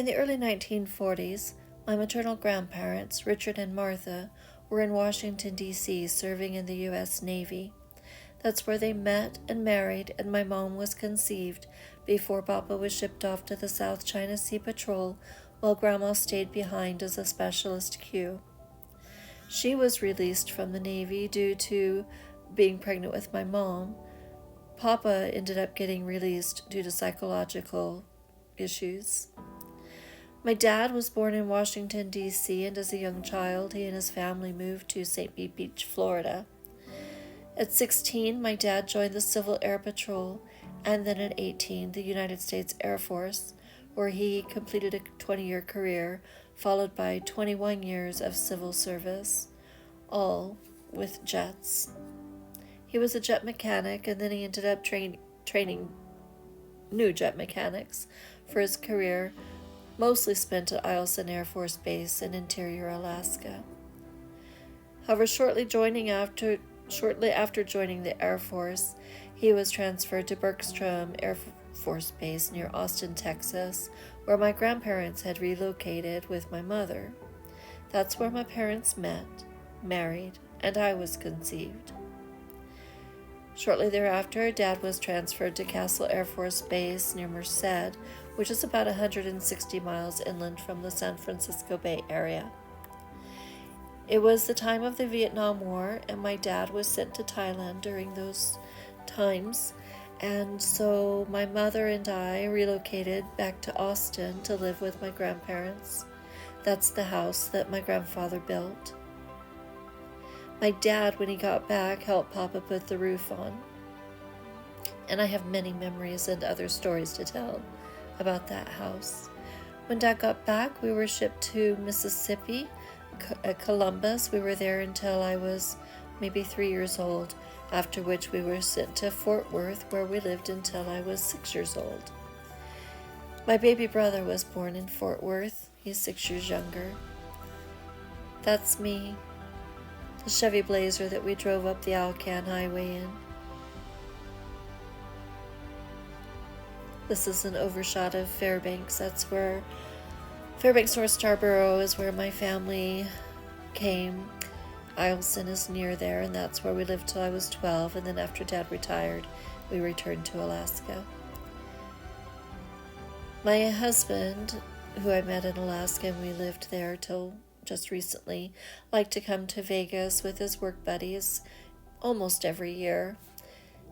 In the early 1940s, my maternal grandparents, Richard and Martha, were in Washington, D.C., serving in the U.S. Navy. That's where they met and married, and my mom was conceived before Papa was shipped off to the South China Sea Patrol while Grandma stayed behind as a specialist Q. She was released from the Navy due to being pregnant with my mom. Papa ended up getting released due to psychological issues. My dad was born in Washington, D.C., and as a young child, he and his family moved to St. Pete Beach, Florida. At 16, my dad joined the Civil Air Patrol, and then at 18, the United States Air Force, where he completed a 20-year career, followed by 21 years of civil service, all with jets. He was a jet mechanic, and then he ended up training new jet mechanics for his career, mostly spent at Eielson Air Force Base in interior Alaska. However, shortly after joining the Air Force, he was transferred to Bergstrom Air Force Base near Austin, Texas, where my grandparents had relocated with my mother. That's where my parents met, married, and I was conceived. Shortly thereafter, Dad was transferred to Castle Air Force Base near Merced, which is about 160 miles inland from the San Francisco Bay Area. It was the time of the Vietnam War, and my dad was sent to Thailand during those times, and so my mother and I relocated back to Austin to live with my grandparents. That's the house that my grandfather built. My dad, when he got back, helped Papa put the roof on. And I have many memories and other stories to tell about that house. When Dad got back, we were shipped to Mississippi, Columbus. We were there until I was maybe 3 years old, after which we were sent to Fort Worth, where we lived until I was 6 years old. My baby brother was born in Fort Worth. He's 6 years younger. That's me. The Chevy Blazer that we drove up the Alcan Highway in. This is an overshot of Fairbanks. That's where Fairbanks, North Scarborough is where my family came. Eielson is near there, and that's where we lived till I was 12, and then after Dad retired, we returned to Alaska. My husband, who I met in Alaska, and we lived there till just recently, liked to come to Vegas with his work buddies almost every year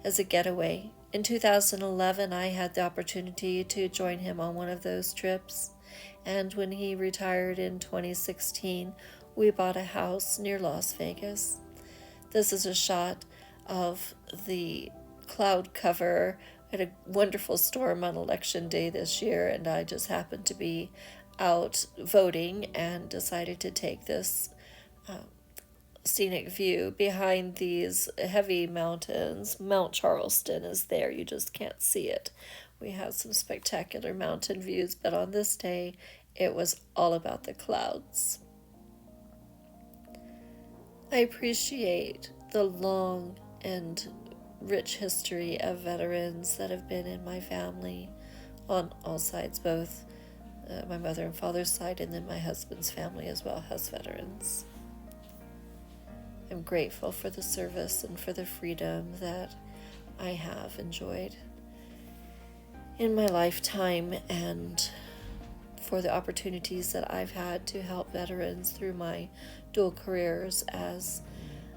as a getaway. In 2011, I had the opportunity to join him on one of those trips, and when he retired in 2016, we bought a house near Las Vegas. This is a shot of the cloud cover. We had a wonderful storm on election day this year, and I just happened to be out voting and decided to take this scenic view behind these heavy mountains. Mount Charleston is there. You just can't see it. We have some spectacular mountain views, but on this day, it was all about the clouds. I appreciate the long and rich history of veterans that have been in my family on all sides, both my mother and father's side, and then my husband's family as well has veterans. I'm grateful for the service and for the freedom that I have enjoyed in my lifetime, and for the opportunities that I've had to help veterans through my dual careers as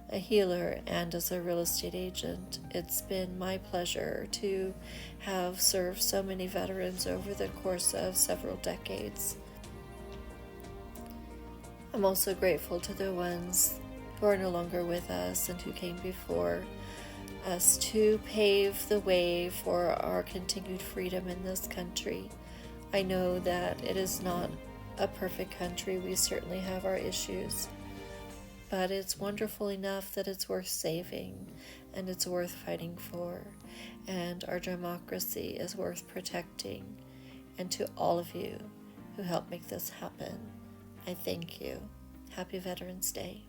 a healer and as a real estate agent. It's been my pleasure to have served so many veterans over the course of several decades. I'm also grateful to the ones who are no longer with us and who came before us to pave the way for our continued freedom in this country. I know that it is not a perfect country. We certainly have our issues, but it's wonderful enough that it's worth saving and it's worth fighting for, and our democracy is worth protecting. And to all of you who helped make this happen, I thank you. Happy Veterans Day.